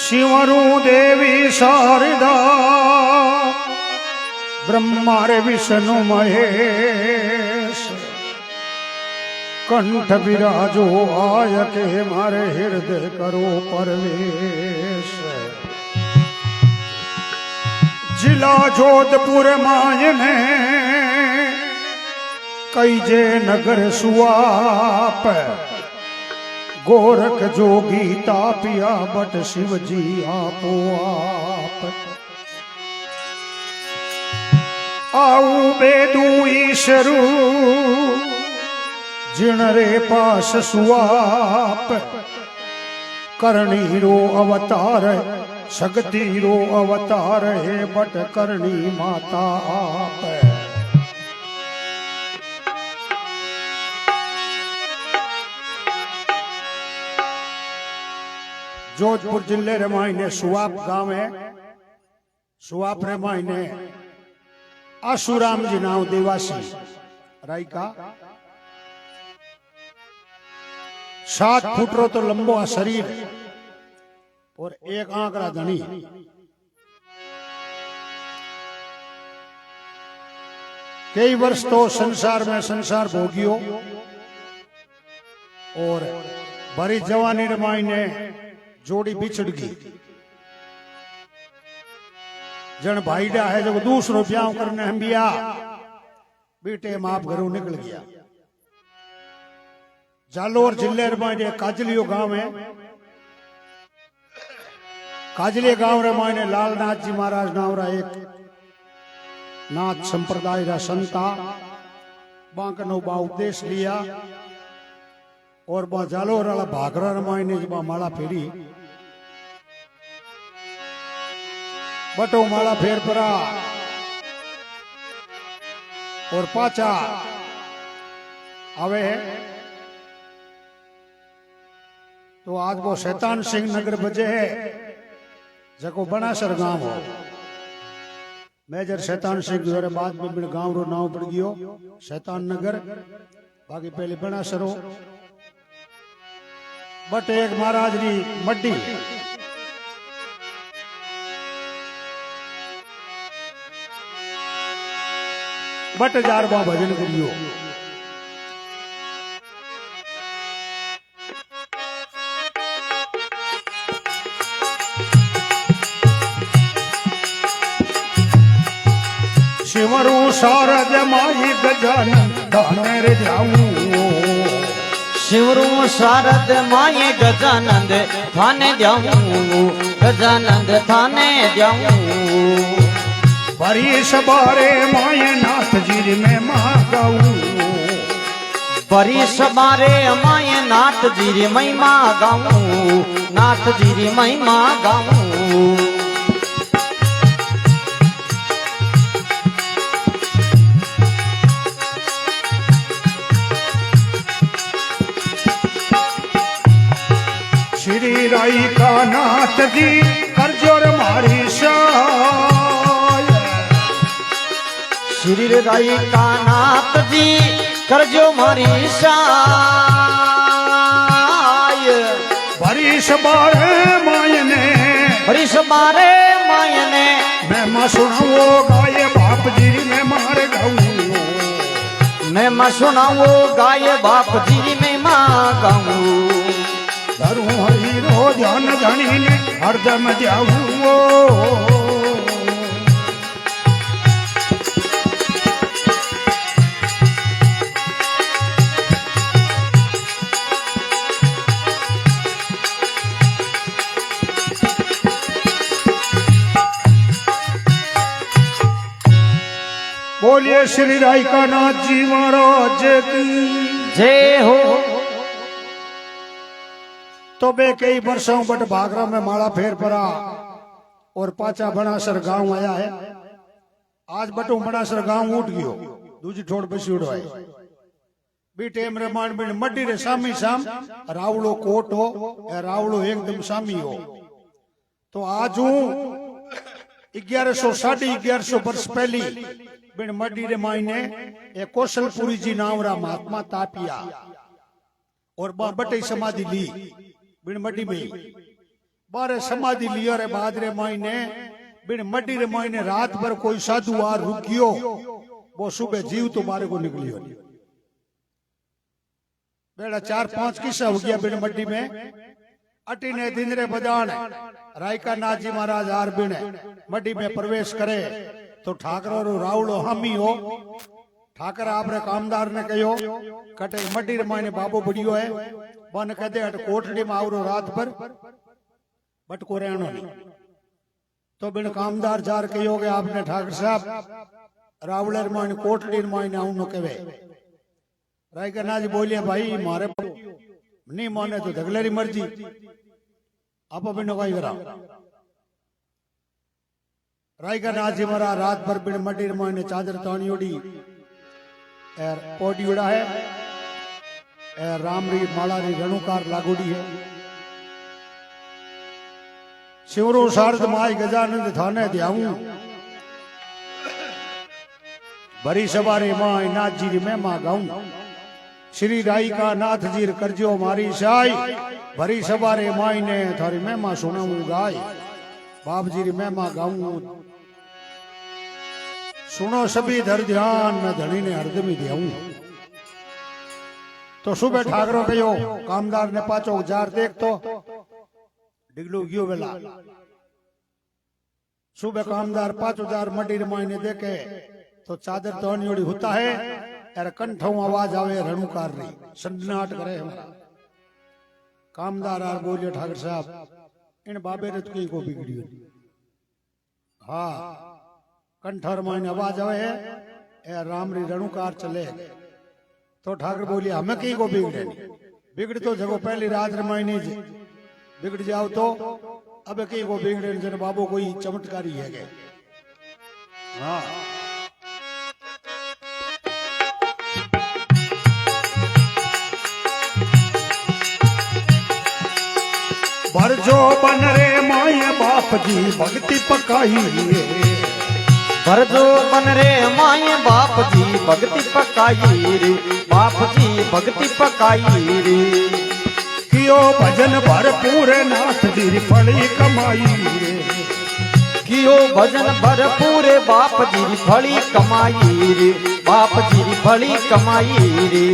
शिवरु देवी शारदा ब्रह्मा रे विष्णु महेश कंठ विराजो आय के मारे हृदय करो परवेश। जिला जोधपुर मायने कई जे नगर सुआप गोरख जोगी तापिया बट शिव जी आपो आप। आऊ बेदू ईशरु जिण रे पास सुआप करणी रो अवतार शक्ति रो अवतार है बट करणी माता आप। जोधपुर जिले रे मायने सुआप गांव है। सुआप रे मायने आशुराम जी नाव देवासी राई का 7 फुट रो तो लंबो आ शरीर और 1 आंकड़ा धनी। कई वर्ष तो संसार में संसार भोगियो और भरी जवानी रे मायने जोड़ी बिछड़ गई। जन भाईडा है जो दूसरो ब्याह करने हम बिया बेटे माप घरों निकल गया। जालोर जिले में काजलियो गांव है। काजली गांव रे मायने लालनाथ जी महाराज नाम रा एक नाथ संप्रदाय रा संता बांकनो बा उपदेश लिया और बा जालोर वाला भागरा रे मायने बा माला फेरी बटो माला फेर परा और पाचा आवे तो आज वो शैतान सिंह नगर बजे है जको बनासर गांव हो। मेजर शैतान सिंह जो बाद में बिन गांव रो नाम पड़ गयो शैतान नगर। बाकी पहले बनासर हो बट एक महाराज री मड्डी बट जार बा भजन करियो। शिवरु शारद माई गजानन थाने रे जाऊं। शिवरु शारद माई गजानंद थाने जाऊं। गजानंद थाने जाऊं। बरिस बारे माय नाथ जी में मां गाऊं। बरिस बारे माय नाथ जी महिमा गाऊं। नाथ जी महिमा गाऊं। श्री राई का नाथ जी करजोर मारी शाय। श्री राई का नाथ जी करजो मारी शाय। बरिस बारे मायने बरिस बारे मायने मैं मां सुनाओ गाये बाप जी में मार गाऊं। मैं मां सुनाओ गाये बाप जी में मां गाऊं। धरू हरि रो ध्यान धनी ने हरदम जाऊं। बोलिए श्री राई का नाथ जी महाराज की जय हो। तो बे कई वर्षों बट भागरा में माला फेर परा और पाचा बनासर गांव आया है। आज बटू बनासर गांव उठ गयो दूजी ठोड़ बसी उड़वाई बी टेम रे मान बिन मड्डी रे सामी साम रावलो कोट हो या रावलो एकदम सामी हो। तो आज हूं 1100 साढ़े 1100 वर्ष पहली बिन मड्डी रे मायने ए कौशलपुरी जी नाम रा महात्मा तापिया और बटे समाधि ली बिन मड्डी में बारे समाधि लियो रे बाद रे महीने बिन मड्डी रे महीने रात भर कोई साधु आ रुकियो वो सुबह जीव तो मारे को निकलियो नहीं। बेड़ा 4-5 किस्सा हो गया बिन मड्डी में। अटी ने दिन रे बजान रायका नाथ जी महाराज आर बिन मड्डी में प्रवेश करे तो ठाकरो रो रावड़ो हामी हो। ठाकर आपरे कामदार ने कहो कटे मड्डी रे महीने बाबू बड़ियो है बन कहते अट कोठड़ी में आवरो रात भर बट को रहनो नहीं। तो बिन कामदार जार कहो कि आपने ठाकर साहब रावड़े महीने कोठड़ी महीने आऊनो कहे। रायका नाथ जी बोलिए भाई मारे नहीं माने तो धगलेरी मर्जी आप बिनो कही करा। रायका नाथ जी महाराज रात भर बिन मड्डी रे महीने चादर तानी ओढ़ी एर पोडी उड़ा है एर रामरी मालारी रणुकार लागोड़ी है। शिवरो शारद माई गजानंद थाने ध्याऊं भरी सवारे माई नाथ जी में मां गाऊं। श्री राई का नाथ जी करजो मारी साई भरी सवारे माई ने थारी में मां सुनाऊं गाय। बाप जी में मां गाऊं सुनो सभी धर ध्यान मैं धनी ने हरदमी दियाऊं। तो सुबह ठाकरो कहो कामदार ने पाचो जार देख तो डिगलू गयो वेला। सुबह कामदार 5000 मड्डी महीने देखे तो चादर तो अनियोड़ी होता है यार कंठों आवाज आवे रणुकार रही सन्नाट करे हमारा। कामदार आर बोलिए ठाकर साहब इन बाबे ने तो को बिगड़ियो। हाँ कंठर महीने आवाज आवे है ए रामरी रणुकार चले। तो ठाकर बोलिए हमें कहीं को बिगड़े बिगड़ तो जगो पहली रात रे महीने बिगड़ जाओ तो अब कहीं को बिगड़े जन बाबू कोई चमत्कारी है गए। हाँ भरजो बन रे माए बाप जी भक्ति पकाई भरजो बन रे माए बाप जी भक्ति पकाई रे बाप जी भक्ति पकाई रे। कियो भजन भरपूर नाथ जी फली कमाई रे कियो भजन भरपूर बाप जी फली कमाई रे बाप जी फली कमाई रे।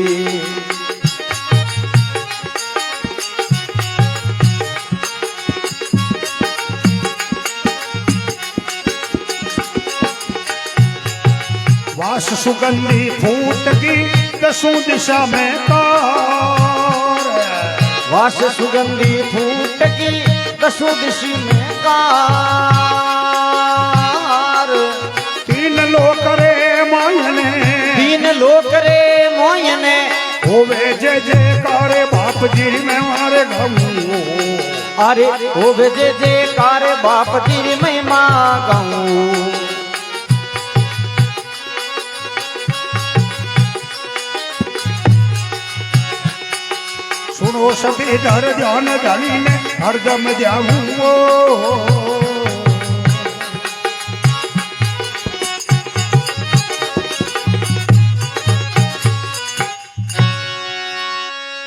वास सुगंधी फूट की 10 दिशा में कार वास सुगंधी फूट की 10 दिशा में कार। 3 लोक रे मोयने 3 लोक रे मोयने होवे जय जयकार बाप जी में मारे गाऊं। अरे होवे जय जयकार बाप जी में मां गाऊं। सुनो सभी धर ध्यान धनी ने हरदम ध्याऊं।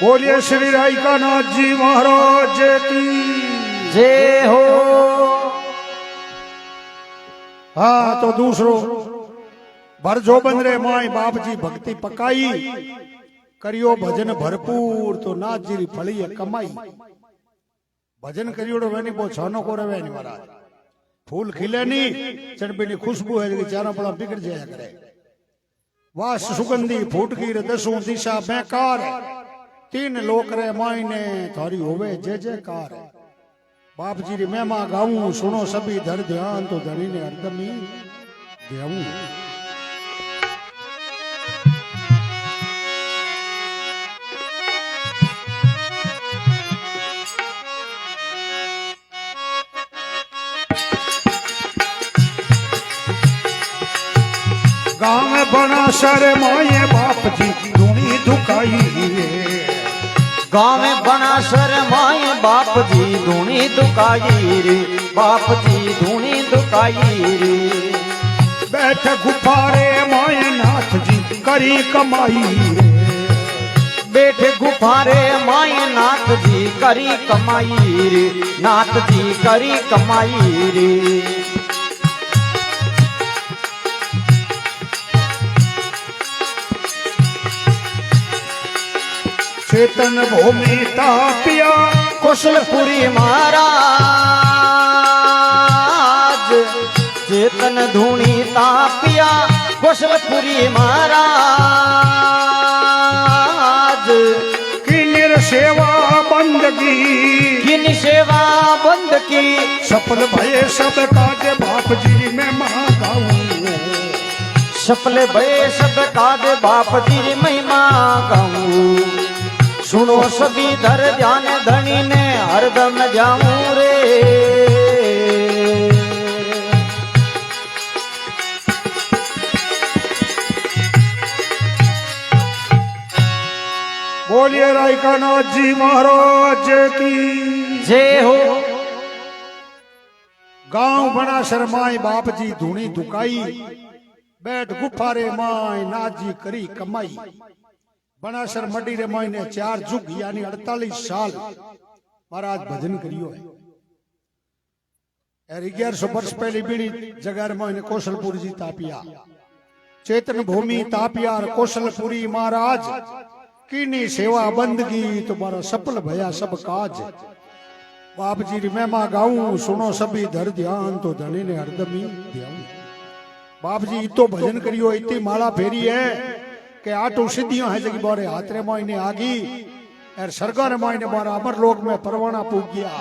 बोलिए श्री रायका नाथ जी महाराज की जय हो। हाँ तो दूसरो भरजो बन रे माई बाप जी भक्ति पकाई करियो भजन भरपूर तो नाथ जी फली है कमाई। भजन करियो वेनी बो छानो को रवे नहीं महाराज फूल खिले नहीं चढ़बी खुशबू है चारों बड़ा बिगड़ जाया करे। वास सुगंधी फूट की 10 दिशा बेकार 3 लोक रे मायने थारी होवे जय जयकार। बाप जी री महिमा गाऊं सुनो सभी धर ध्यान तो धनी ने हरदमी देऊं। गांव में बना सर माए बाप जी धूनी दुखाई गांव में बना सर माए बाप जी धूनी दुखाई रे बाप जी धूनी दुखाई रे। बैठ गुफारे माए नाथ जी करी कमाई रे बैठ बैठे गुफा रे माई नाथ जी करी कमाई रे, नाथ जी करी कमाई रे। चेतन भूमि तापिया कौशलपुरी महाराज, चेतन धूणी तापिया कौशलपुरी महाराज। किन्नर सेवा बंदगी, किन सेवा बंद की, सफल भये सब काज बाप जी में महागाऊ। सफल भये सब काज बाप जी महिमा गाऊं। सुनो सभी धर ध्यान धनी ने हरदम जाऊं रे। बोलिए रायकानाथ जी महाराज की जय हो। गांव बना शरमाई बाप जी धूणी दुकाई, बैठ गुफा रे माई नाथ जी करी कमाई। बनासर मडी रे माई ने 4 जुग यानी 48 साल महाराज भजन करियो है। 1100 वर्ष पहले बीड़ी जगह रे माई ने कौशलपुर जी तापिया, चेतन भूमि तापिया और कौशलपुरी महाराज। कीनी सेवा बंदगी तुम्हारा सफल भया सब काज। बाप जी री महिमा गाऊं, सुनो सभी धर ध्यान तो धनी ने हरदमी ध्यान। बाप जी तो भजन करियो, इतनी माला फेरी है के आटो सिद्धियां है जगी बारे हाथरे मायने आगी और सरकार मायने बारा अमर लोक में परवाना पूग गया।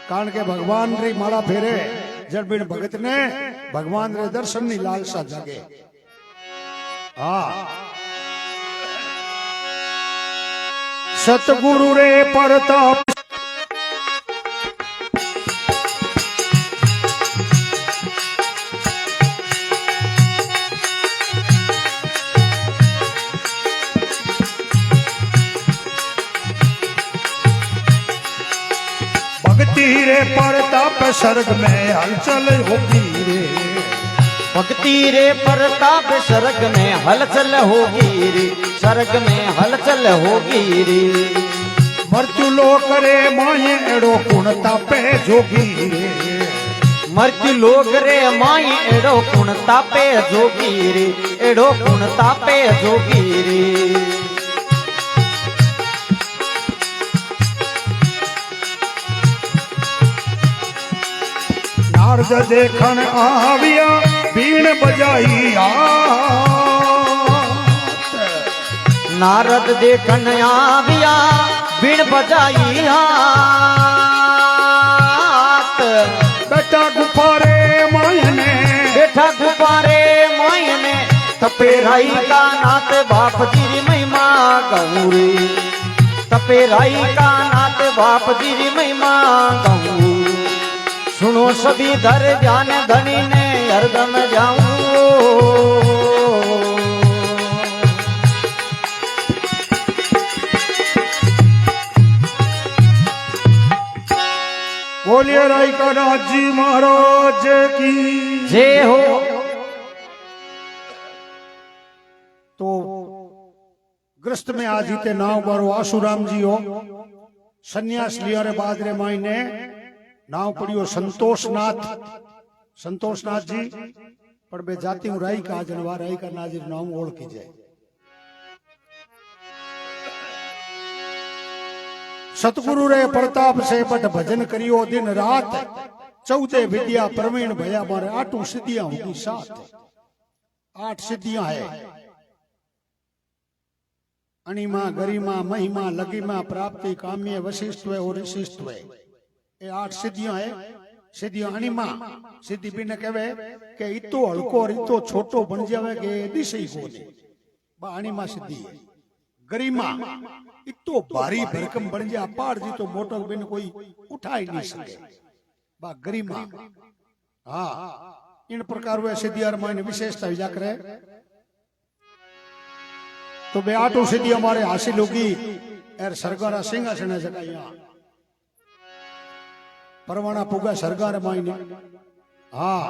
कारण के भगवान री माला फेरे जब बिन भगत ने भगवान रे दर्शन नी लालसा जागे। हाँ सतगुरु रे परताप, भक्ति रे परताप स्वर्ग में हलचल होगी रे। भक्ति रे प्रताप स्वर्ग में हलचल होगी रे, स्वर्ग में हलचल होगी रे। मृत्यु लोक रे माये एड़ो कुण तापे जोगी रे। मृत्यु लोक रे माई एड़ो कुण तापे जोगी रे, एड़ो कुण तापे जोगी रे। नारद देखन आविया बीण बजाई हाथ। नारद देखन आविया बीण बजाई हाथ। बेटा गुफारे मायने, बेटा गुफारे मायने तपे राई का नाथ बाप जी री महिमा गाऊं रे। तपे राई का नाथ बाप जी री महिमा गाऊं। सुनो सभी धर ध्यान धनी ने हरदम जाऊं। बोलिए रायकानाथ जी महाराज की जय हो। तो ग्रस्त में आज जीते नाव बारो आशुराम जी हो। सन्यास लिया रे बाद रे माई ने नाव पड़ियो संतोषनाथ। संतोषनाथ जी पर मैं जाती हूँ राई का जनवा राई का नाजिर नाम ओढ़ की जाए। सतगुरु रे प्रताप से बट भजन करियो दिन रात। 14 विद्या प्रवीण भया मारे 8 सिद्धियां होगी 7। 8 सिद्धियां है। अणिमा गरिमा महिमा लगिमा प्राप्ति काम्य वशिष्ठ और ऋषिष्ठ। ये 8 सिद्धियां है। सिद्धियां अणिमा सिद्धि बिन कहे के इतो हल्को और इतो छोटो बन जावे के दिशे ही कोने बा अणिमा सिद्धि है। गरिमा इतो भारी भरकम बन जा पहाड़ जी तो मोटो बिन कोई उठा ही नहीं सके बा गरिमा। हाँ इन प्रकार वे सिद्धियां मायने विशेषता विजा करे। तो बे 8 सिद्धि हमारे हासिल होगी एर सरगारा सिंहासन जगाइया परवाना पुगा सरगार मायने। हाँ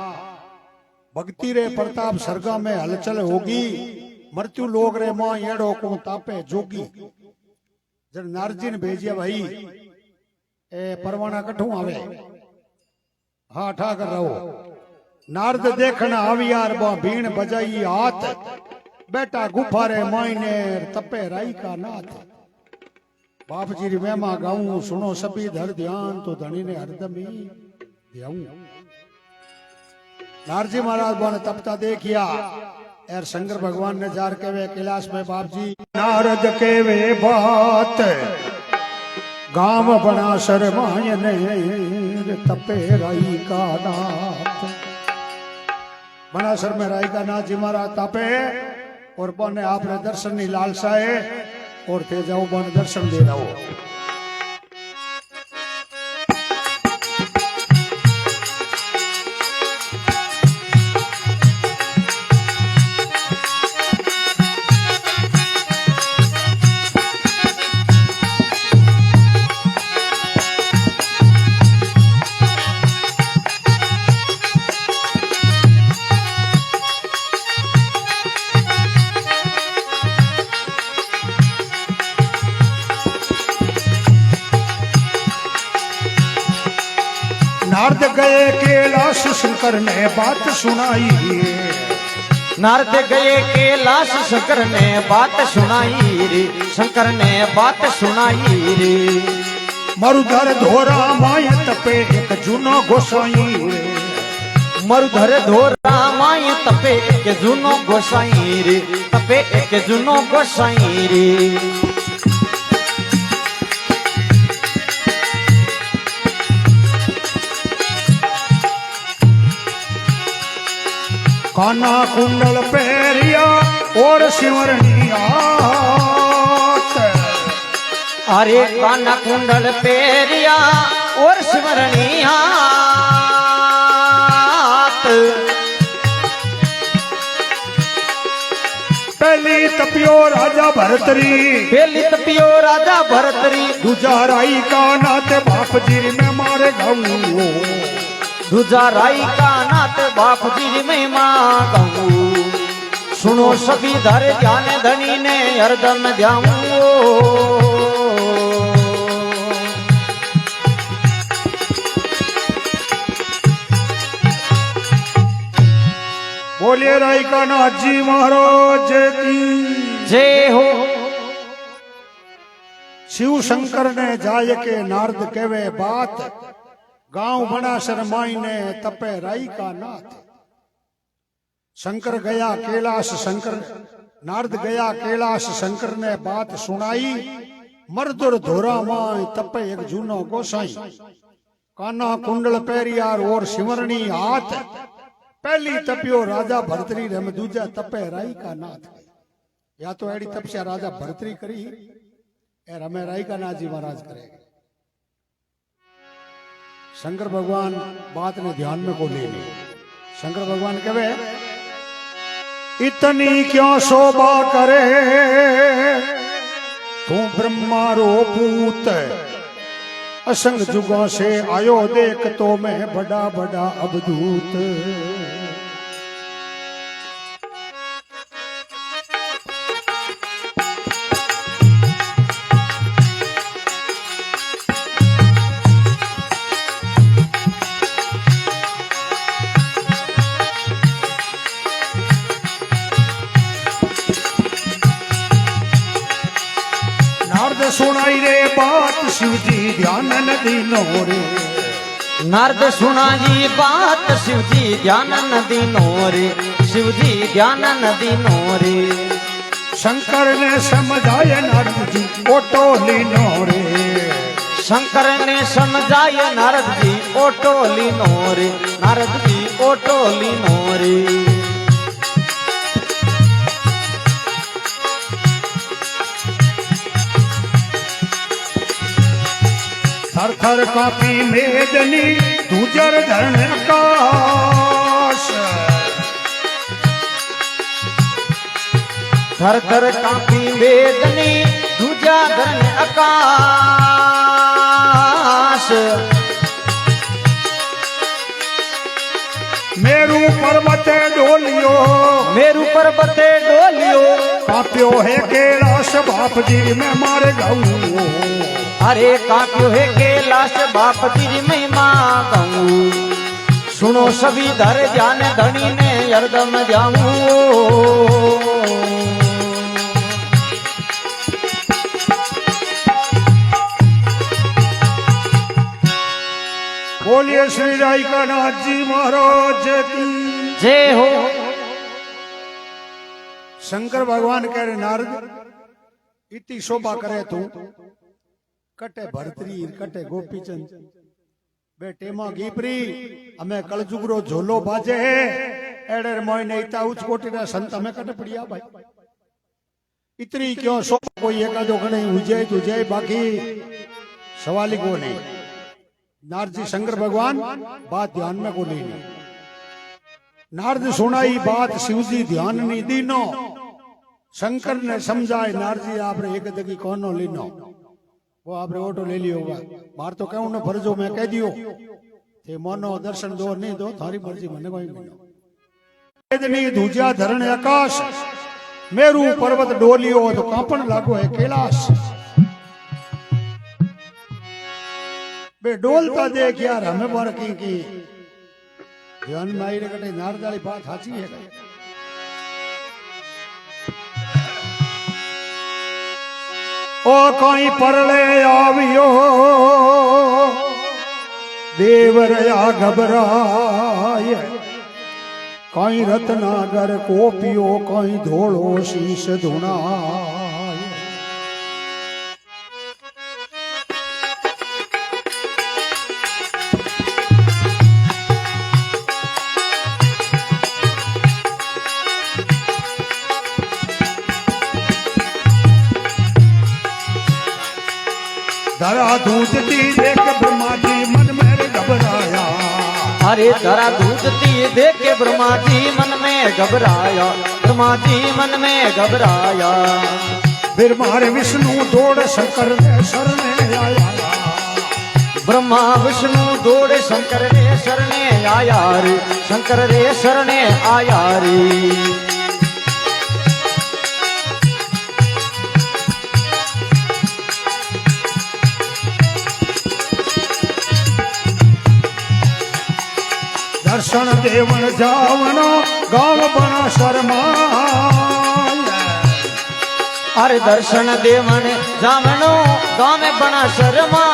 भक्ति रे प्रताप सरगा में हलचल होगी। मृत्यु लोग रे मां एड़ो को तापे जोगी। जर नारजी ने भेजिया भाई ए परवाना कठू आवे हाँ ठा कर रहो नारद देखना आवी यार बा भीण बजाई हाथ बेटा गुफारे मायने तपे राई का नाथ बाप जी री महिमा गाऊं सुनो सभी धर ध्यान तो धनी ने हरदम ही ध्याऊं नारजी महाराज ने तपता देखिया यार शंकर भगवान ने जार के वे कैलाश में बाप जी नारद के वे बात गांव बना शर्मायने तपे राई का नाथ बनासर में राई का नाथ जी महाराज तपे और बने आपने दर्शन नी लालसा है और थे जाओ बन दर्शन दे रहो नारद गए कैलाश शंकर ने बात सुनाई नारद गए कैलाश शंकर ने बात सुनाई रे शंकर ने बात सुनाई रे मरुधर धोरा माय तपे एक जूनो गोसाई रे मरुधर धोरा माय तपे एक जूनो गोसाई रे तपे एक जूनो गोसाई रे काना कुंडल पैरिया और शिवरनी आत अरे काना कुंडल पैरिया और शिवरनी आत पहली तपियो राजा भरतरी पहली तपियो राजा भरतरी दूजा राई का नाते बाप जी में मारे गाऊं दूजा राई का नाथ बाप जी महिमा कहूँ सुनो सभी धर ध्यान धनी ने हरदम ध्याऊं बोलिए राई का नाथ जी महाराज की जय हो शिव शंकर ने जाय के नारद केवे बात गांव बना शर्माई ने तपे राई का नाथ शंकर गया कैलाश शंकर नारद गया कैलाश शंकर ने बात सुनाई मरदुर धोरा माय तपे एक जूनो गोसाई काना कुंडल पैरियार और शिवरणी हाथ पहली तपियो राजा भरतरी रम दूजा तपे राई का नाथ या तो एडी तपस्या राजा भरतरी करी ए रमे राई का नाथ जी महाराज करेगा शंकर भगवान बात ने ध्यान में को ले ली शंकर भगवान कहे इतनी क्यों शोभा करे तू ब्रह्मा रो पूत असंग जुगों से आयो देख तो मैं बड़ा बड़ा अवधूत सुनाई रे बात शिवजी ध्यान नदी नोरे नारद सुना जी बात शिवजी ध्यान नदी नोरे शिवजी ध्यान नदी नोरे शंकर ने समझाए नारद जी ओटोली नोरे शंकर ने समझाए नारद जी ओटोली नोरे नारद जी ओटोली नोरे थर थर कापी मेदनी दूजर धरण आकाश थर थर कापी मेदनी दूजा धरण आकाश मेरू पर्वते डोलियो मेरू पर्वते डोलियो काप्यो है कैलाश बाप जी में मारे गाऊं अरे काप्यो है कैलाश बाप जी महिमा गाऊं सुनो सभी धर जान धनी ने हरदम जाऊं बोलिए श्री राधिका नाथ जी महाराज की जय हो। शंकर भगवान कह रहे नारद इतनी शोभा करे तू कटे भरतरी कटे गोपीचंद बेटे मां गीपरी हमें कलजुगरो झोलो बाजे है एडर मोइने इता उच्च कोटि रा संत हमें कटे पड़िया भाई इतनी क्यों शोभा कोई एकादो गणे उजय तुजय बाकी सवाल ही को नहीं नारद जी शंकर भगवान बात ध्यान में को नहीं नारद सुनाई बात शिव जी ध्यान नहीं दीनो शंकर ने समझाए नारद जी आपने एक दगी कौनो लीनो वो आपने ऑटो ले लियो होगा बाहर तो कहूं ना फर्जो मैं कह दियो थे मोनो दर्शन दो नहीं दो थारी मर्जी मने कोई मिलो इतनी दूजा धरण आकाश मेरू पर्वत डोलियो तो कांपन लागो है कैलाश बे डोलता देख यार हमें बार की ध्यान में आई कटे नारद वाली बात साची है ओ कोई परले आवियो देवरया घबराय कोई रत्नागर कोपियो कोई धोलो शीश धुनाय धरा दूधती देख ब्रह्मा जी मन में घबराया अरे धरा दूधती देख के ब्रह्मा जी मन में घबराया ब्रह्मा जी मन में घबराया फिर मारे विष्णु दौड़ शंकर ने शरण आया ब्रह्मा विष्णु दौड़ शंकर रे शरणे आया रे शंकर रे शरणे आया रे दर्शन देवन जावनो गाँव बना शर्मा अरे दर्शन देवन जावनो गाँव बना शर्मा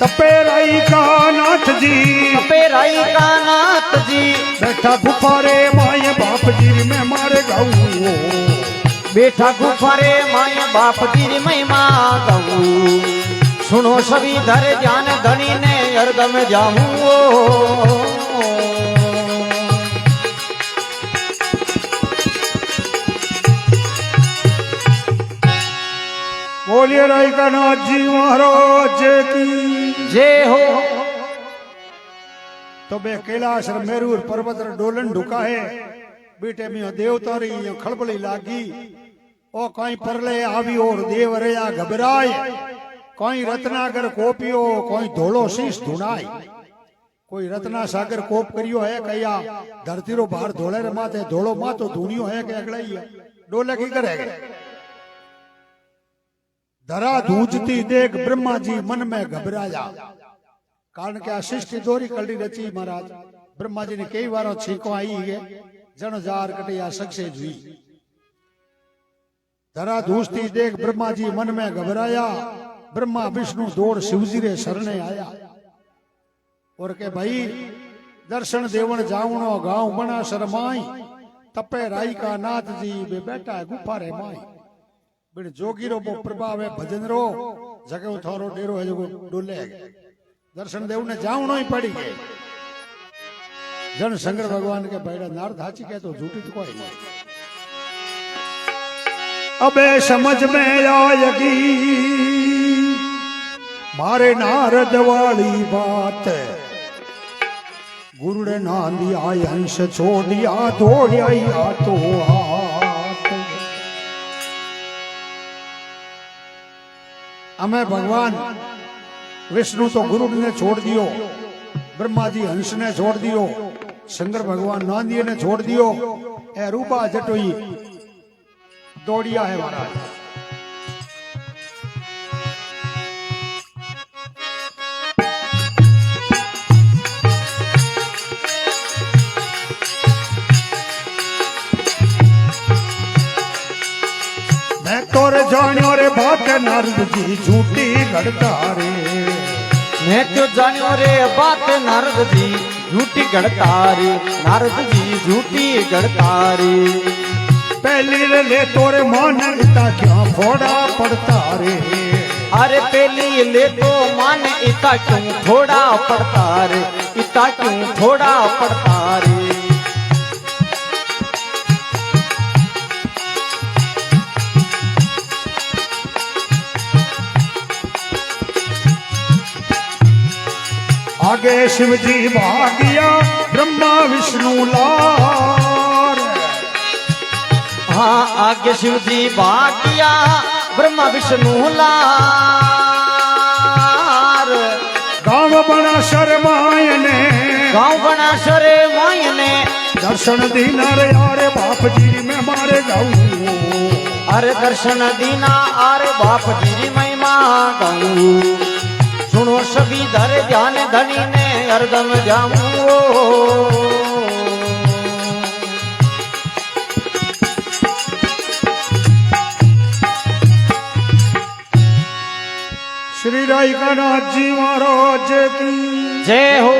तपेराई का नाथ जी तपेराई का नाथ जी बैठा गुफारे माए बाप जी में मारे गाऊं बैठा गुफारे माए बाप जी महिमा गाऊं सुनो सभी धर जान धनी ने हरदम जाऊं बोलिए राधिका नाथ जी महाराज की जय हो। तो बे कैलाश मेरूर पर्वत डोलन ढुका है बेटे में देवता रही खड़बड़ी लागी ओ कहीं परले आवी और देव रया घबराए कोई रत्नागर कोपियो कोई धोलो शीश धुनाई कोई रत्ना सागर कोप करियो है कया धरती रो बाहर धोले रे माथे धोलो मातो धुनियो है के अगलाई है डोले की करेगा धरा धूजती देख ब्रह्मा जी मन में घबराया कारण के आ सृष्टि दोरी कलड़ी रची महाराज ब्रह्मा जी ने कई बार छीको आई है जन जार कटिया सक्सेस हुई धरा धूजती देख ब्रह्मा जी मन में घबराया ब्रह्मा विष्णु दौड़ शिवजी रे शरणे आया और के भाई दर्शन देवन जावणो गांव बना शरमाई तपे राई का नाथ जी बे बैठा है गुफा रे माई बिन जोगी रो प्रभाव है भजन रो जगह थारो डेरो है जो डोले है दर्शन देव ने जावणो ही पड़ी गए जन शंकर भगवान के बैठा नारद हाची के तो झूठी तो कोई नहीं अबे समझ में आएगी मारे नारद वाली बात गुरु ने नांदी आई हंस छोड़िया दौड़िया तो हाथ हमें भगवान विष्णु तो गुरु ने छोड़ दियो ब्रह्मा जी हंस ने छोड़ दियो शंकर भगवान नांदी ने छोड़ दियो ए रूबा जटोई दौड़िया है महाराज। मैं तोरे जानियो रे बात नारद जी झूठी गढ़ता रे। मैं तो जानियो रे बात नारद जी झूठी गढ़तारी, नारद जी झूठी गढ़तारी। पहली ले तोरे मान इता क्यों फोड़ा पड़ता रे। अरे पहली ले तो मान इता क्यों थोड़ा पड़ता रे, इता क्यों थोड़ा पड़ता रे। आगे शिव जी भागिया ब्रह्मा विष्णु लार। हाँ आगे शिव जी भागिया ब्रह्मा विष्णु लार। गाँव बना शर्मायने, गाँव बना शरे मायने दर्शन दीना रे यारे बाप जी में मारे गाऊ। अरे दर्शन दीना आरे बाप जी महिमा गाऊ। सुनो सभी धर ध्यान धनी ने हरदम जाऊं। श्री राइकानाथ जी महाराज की जय हो।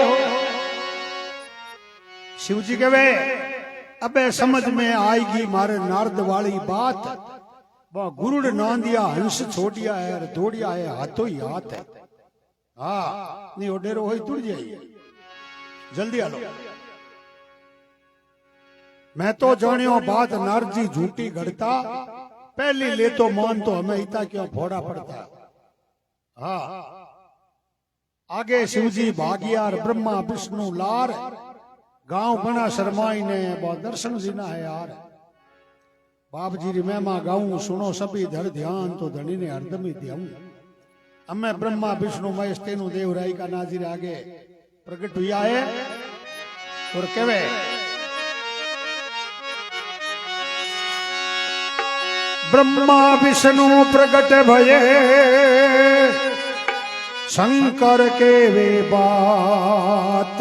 शिव जी कहे अबे समझ में आएगी मारे नारद वाली बात। वह गुरुड़ नांदिया हंस छोड़िया है दौड़िया है हाथों ही हाथ है। हाँ नहीं डेरो हो तुड़ जाइए जल्दी आलो। मैं तो जानियो बात नारद जी झूठी घड़ता। पहली ले तो मान तो हमें इतना क्यों फोड़ा पड़ता। हाँ आगे शिवजी भागियार ब्रह्मा विष्णु लार। गांव बना शर्माई ने बहुत दर्शन जीना है यार। बाप जी री महिमा गाऊं सुनो सभी धर ध्यान तो धनी ने हरदम ही दियाऊं। हमें ब्रह्मा विष्णु महेश तेनु देव राई का नाजिर आगे प्रकट हुआ है और कहे ब्रह्मा विष्णु प्रकट भये शंकर के वे बात।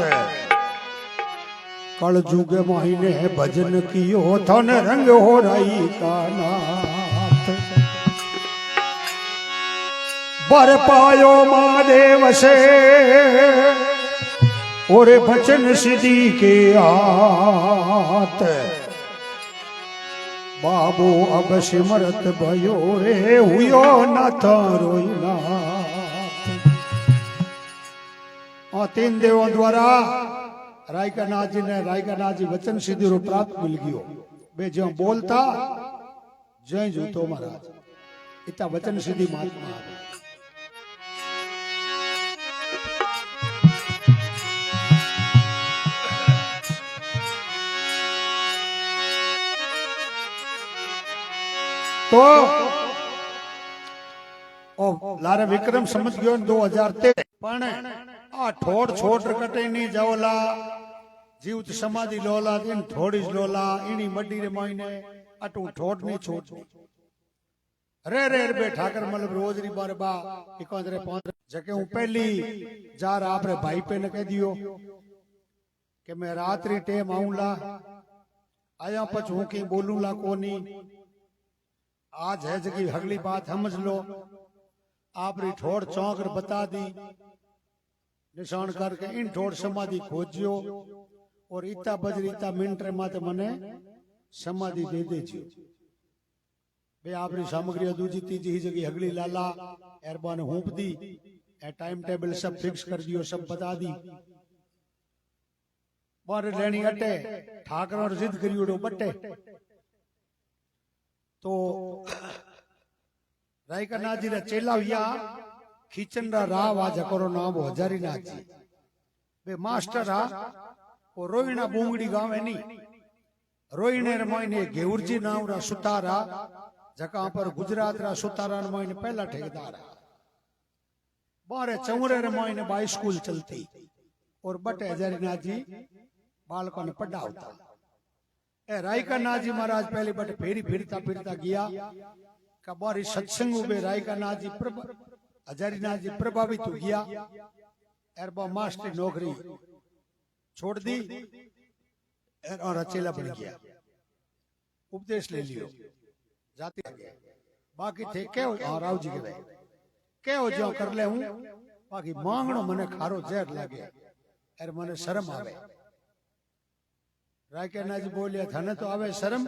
कल जुग महीने भजन कियो थन रंग हो रही का नाथ। बर पायो महादेव से और बचन सिद्धि के हाथ। बाबू अब सिमरत भयो रे हुयो नाथ रोईनाथ। और 3 देवों द्वारा रायकानाथ जी ने रायकानाथ जी वचन सिद्धि रो प्राप्त मिल गयो। बे जो बोलता जय जूतो महाराज इतना वचन सिद्धि महात्मा। तो लारे विक्रम समझ गयो 2013 पण आ ठोड़ छोड़ कटे नहीं जाओला जीवित समाधि लोला दिन थोड़ी लोला इनी मड्डी रे मायने अटू ठोड़ नहीं छोड़ रे रे बे ठाकर मतलब रोज री बार बा 15 जके हूं पहली जार आपरे भाई पे ने कह दियो कि मैं रात्रि टेम आऊंला आया पछ हूं की बोलूंला कोनी। आज है जगी अगली बात समझ लो। आपरी ठोड़ चौंक बता दी निशान करके इन ठोड़ समाधि खोजियो और इता बजरी इता मिनट रे माते मने समाधि दे दीजियो। बे आपरी सामग्री दूजी तीजी ही जगी अगली लाला एरबान हूप दी ए टाइम टेबल सब फिक्स कर दियो सब बता दी। बार लेनी अटे ठाकर और जिद करियो बटे। तो रायकानाथ जी रा चेला हुआ खींचन रा राव आज करो नाम हजारी नाथ जी। वे मास्टर आ वो रोहिणा बूंगड़ी गांव है नहीं रोहिणे रे मोइने घेवरजी नाम रा सुतारा जका पर गुजरात रा सुतारा ने मोइने पहला ठेकेदार बारे चौरे रे मोइने बाई स्कूल चलती और बटे हजारी नाथ जी बालकों ने पढ़ावता। ए रायका नाजी महाराज पहले बट फेरी फिरता फिरता गया कबारी सत्संग में रायका नाजी हजारी नाजी प्रभावित हो गया एरबा मास्टर नौकरी छोड़ दी और अचेला बन गया उपदेश ले लियो जाते गए बाकी थे क्या और राव जी के भाई क्या हो जो कर ले हूं बाकी मांगणो मने खारो जहर लागे एर मने शर्म आवे रायका नाजी बोलिया था ने तो आवे शर्म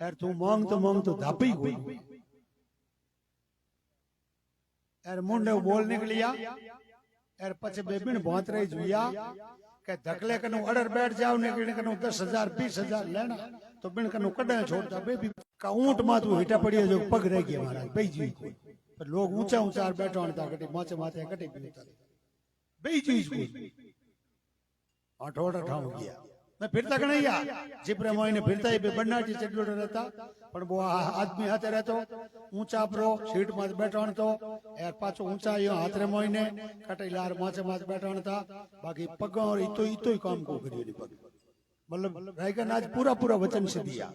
एर तू मांग तो धापी कोई एर मुंडे बोल निकलिया एर पछे बेबीन बहुत रही जुया के धकले कनु अडर बैठ जाओ ने कनु 10,000 20,000 लेना तो बिन कनु कड़े छोड़ता बेबी का ऊंट मा तू हिटा पड़ियो जो पग रह गया महाराज बेजी को पर लोग ऊंचा ऊंचा बैठा होता कटे माचे माथे कटे पीता बेजी को आठोड़ा ठाऊ गया मैं फिरता कन्हैया जिपरे मोइने फिरता ही बन्नाटी चडलो रहता पण वो आदमी हाथे रहतो ऊंचा प्रो सीट में बैठा तो यार पाछो ऊंचा यो हाथ रे मोइने कटे लार माचे माच बैठा था बाकी पग और इतो ही काम को करियो नी पग मतलब रायका नाज पूरा वचन से दिया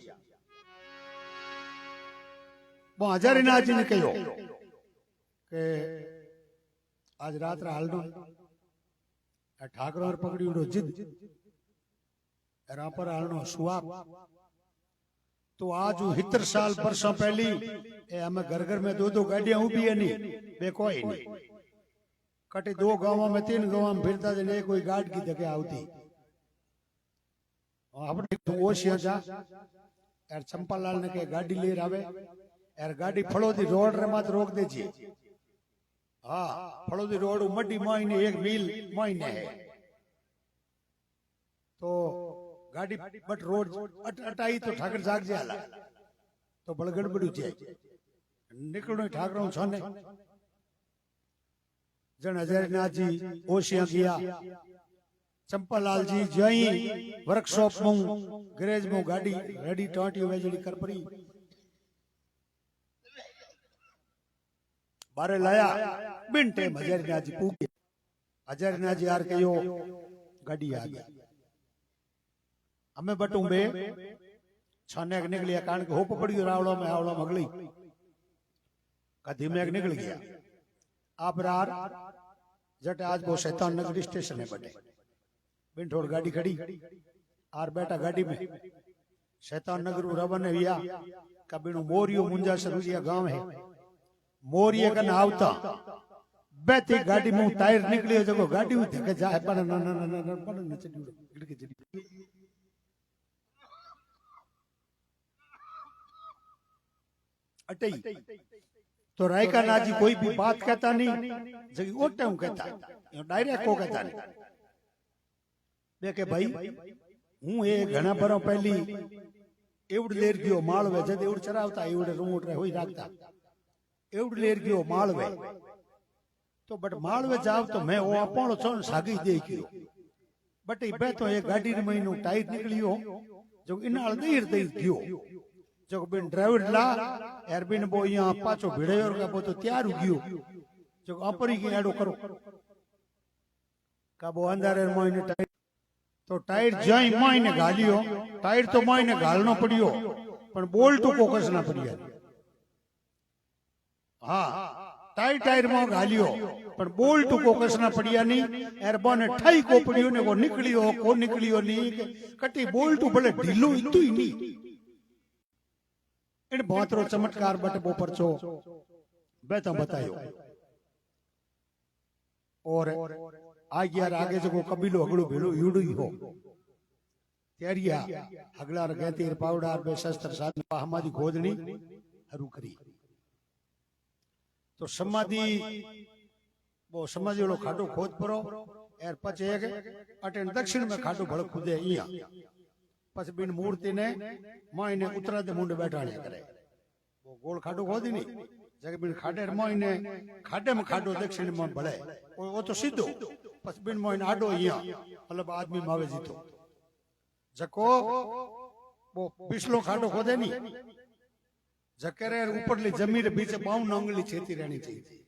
वो हजारी नाज ने कहो के आज रात रा हालनो ठाकरो और पकड़ी उड़ो जिद पर हालनो सुआप तो आज हितर साल परसों पहली ए हमें घर में दो गाड़ियां उभी है नहीं बे कोई नहीं कटे 2 गांवों में 3 गांवों में फिरता जने कोई गाड़ की जगह आती अपने तो ओशिया जा यार चंपालाल ने के गाड़ी ले आवे यार गाड़ी फड़ोदी रोड रे मत रोक दीजिए हाँ फड़ोदी रोड मड्डी महीने 1 मील महीने है तो गाड़ी बट रोड अटाई तो ठाकर जाग जाला तो बड़गड़ बड़ू जाए निकलो ठाकरों छोने जन हजारी नाथ जी ओशिया गया चंपालाल जी जई वर्कशॉप में गैरेज में गाड़ी रेडी टाटी वेजड़ी कर पड़ी बारे लाया बिन टाइम हजारी नाथ जी पूगे हजारी नाथ जी यार कयो गाड़ी आ गई हमें बटू बे छाने निकलिया कारण के होप पड़ी रावड़ो में अगली कधी में निकल गया आप रार जट आज वो शैतान नगर स्टेशन है बटे बिन थोड़ गाड़ी खड़ी आर बैठा गाड़ी में शैतान नगर रवन हुआ कबिनु मोरियो मुंजा सरुजिया गांव है मोरिया कन आवता बेती गाड़ी में टायर निकलियो जगो गाड़ी में धके जाए पर न चढ़ी गिड़के चढ़ी अटई तो रायका नाजी कोई भी बात कहता नहीं जगी ओ टाइम कहता डायरेक्ट को कहता नहीं देखे भाई हूं ए घना बरो पहली एवड लेर गयो माळवे जद एवड चरावता एवड रूट रे होई राखता एवड लेर गयो माळवे तो बट माळवे जाव तो मैं ओ आपणो छोन सागी दे गयो बट ई बे तो ए गाड़ी रे महीनो टाइट निकलियो जो इनाल देर गयो जो बिन ड्राइवर ला यार बिन बो यहाँ पाछो भिड़े और का बो तो तैयार गयो जो अपरी की एडो करो का बो अंदर महीने टाइट तो टाइट जाई महीने गालियो टाइट तो महीने गालनो पड़ियो पण बोल तो फोकस ना पड़िया हाँ टाइट टाइट में गालियो पण बोल तो फोकस ना पड़िया नहीं यार बोने ठाई को पड़ियो ने वो निकलियो नहीं कटी बोल तो भले ढीलो इतो ही नहीं इन बहुत रो चमत्कार बट बो परचो बेता बतायो और आगे जो कबीलो अगड़ो भेड़ो यूडू ही हो त्यारिया अगला रगे तीर पावडार बे शस्त्र साथ हमारी खोदनी हरू करी तो समाधि वो समाधि वालो खाडो खोद परो यार पचे अटेन दक्षिण में खाडो भड़ खुदे इया पछ बिन मूर्ति ने मायने उतरा दे मुंड बैठाने करे वो गोल खाडो खोदी नहीं जग बिन खाडे मायने खाडे में खाडो दक्षिण में भले वो तो सीधो पछ बिन मायने आडो इया मतलब आदमी मावे जीतो जको वो पिछलो खाडो खोदे नहीं जकेरे ऊपर ले जमीन रे बीच 52 अंगली छेती रहनी चाहिए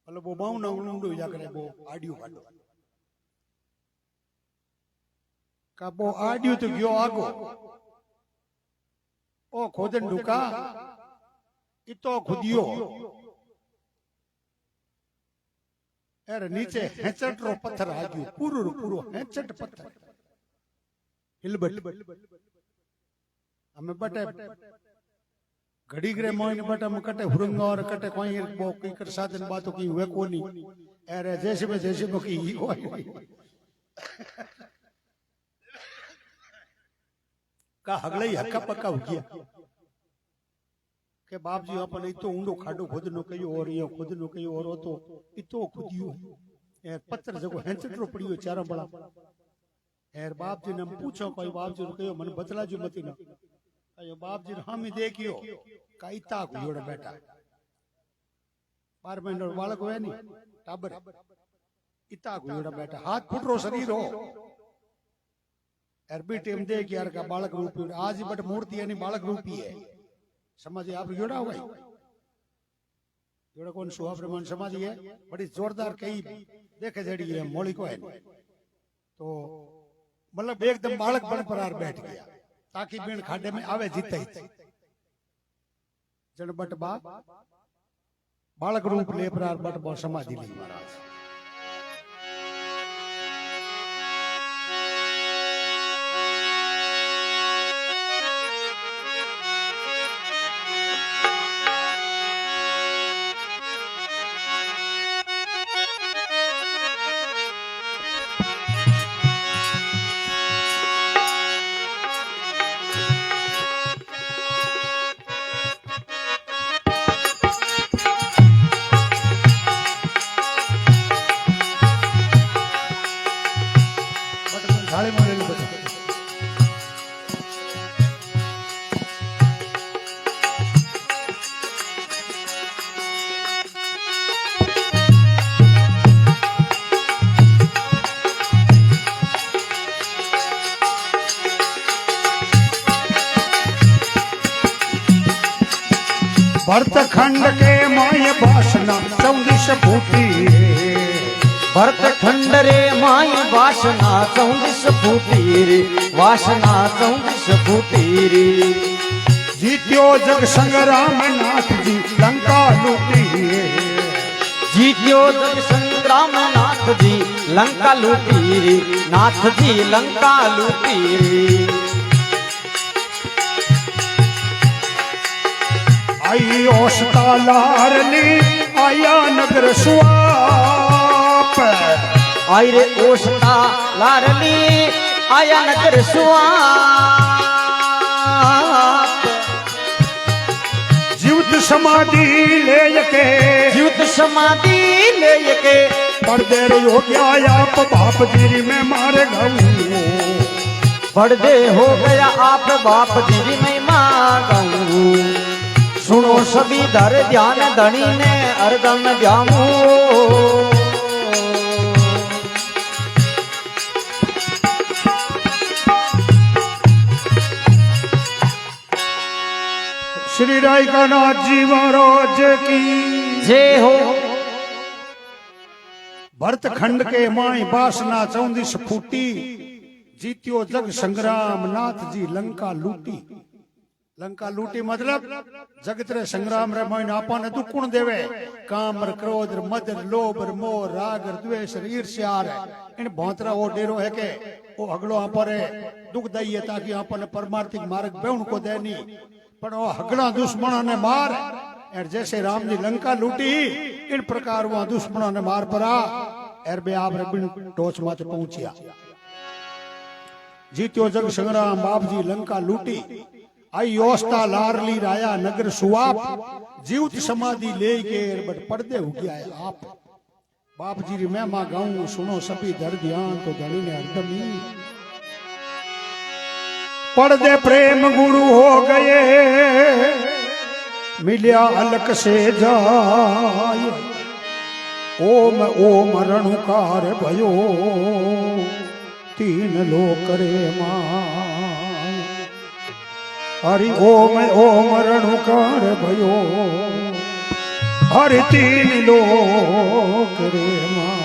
मतलब वो 52 अंगली उंडो जा करे वो आडियो खाडो का वो आडियो तो गयो आगो ओ खोदन डुका इतो खुदियो अरे नीचे हेचट रो पत्थर आ गयो पूरो रो पूरो हेचट पत्थर हिलबट हमें बटे घड़ी ग्रे मोइन बटे हम कटे हुरंगा और कटे कोई बो की कर साधन बातो की हुए कोनी अरे जैसे में की ही कोई का हगले हक्का पक्का हो गया के बाप जी अपन इतो ऊंडो खाडो खुद नो कयो और यो खुद नो कयो और तो इतो खुदियो ए पत्थर जको हेंचटरो पड़ियो चारा बड़ा एर बाप जी ने पूछो कोई बाप जी कयो मन बतला जो मती न कयो बाप जी हम ही देखियो काईता गुयोड़ा बेटा 12 महीना बालक होया नी टाबर इता गुयोड़ा बेटा हाथ फुटरो शरीर हो एर बी टेम दे यार का बालक रूपी आज ही बट मूर्ति यानी बालक रूपी है समाधि आप जोड़ा हुआ जोड़ा कौन सुहा ब्रह्मण समाधि है बड़ी जोरदार कई देखे जड़ी है मौलिक है तो मतलब एकदम बालक बन पर बैठ गया ताकि बीण खाडे में आवे जीते ही जन बट बा बालक रूप ले पर बट बो समाधि ली महाराज भरत खंड के माय वासना 14 फूटी भरत खंड रे माय वासना 14 फूटी रे वासना 14 फूटी रे जीत्यो जग संग्राम नाथ जी लंका लूटी जीत्यो जग संग्राम नाथ जी लंका लूटी रे नाथ जी लंका लूटी रे आई औसता लारनी आया नगर स्वाप आई रे ओसता लारनी आया नगर स्वाप जीवित समाधि ले के जीवित समाधि ले के पर्दे हो गया आप बाप जी में मारे गऊ पर्दे हो गया आप बाप जी में मांगू सुनो सभी धर ध्यान धनी ने अर्दन जामू श्री राय का नाथ जी महाराज की जय हो भरत खंड के माई वासना 14 फूटी जीत्यो जग संग्राम नाथ जी लंका लूटी लंका लूटी मतलब जगत रे संग्राम रे मोइन आपने दुख कुण देवे काम र क्रोध र मद लोभ र मोह राग र द्वेष र ईर्ष्या रे इन भोंतरा वो डेरो है के वो हगलो आपरे दुख दई है ताकि आपने परमार्थिक मार्ग बेउन को देनी पण वो हगला दुश्मनों ने मार और जैसे राम जी लंका लूटी इन प्रकार वो दुश्मनों ने मार पड़ा एर बे आप रे बिन टोच माच पहुंचिया जीत्यो जग संग्राम बाप जी लंका लूटी आई योस्ता लारली राया नगर सुआप जीवित समाधि ले के बट पर्दे हो गया है आप बाप जी री मैं मां गाऊं सुनो सभी धर ध्यान तो धनी ने हरदमी पर्दे प्रेम गुरु हो गए मिलिया अलक से जाय ओम ओम रणुकार भयो 3 लोक रे मां हरि ओम ओम रणुकार भयो हरि 3 लोक रे मां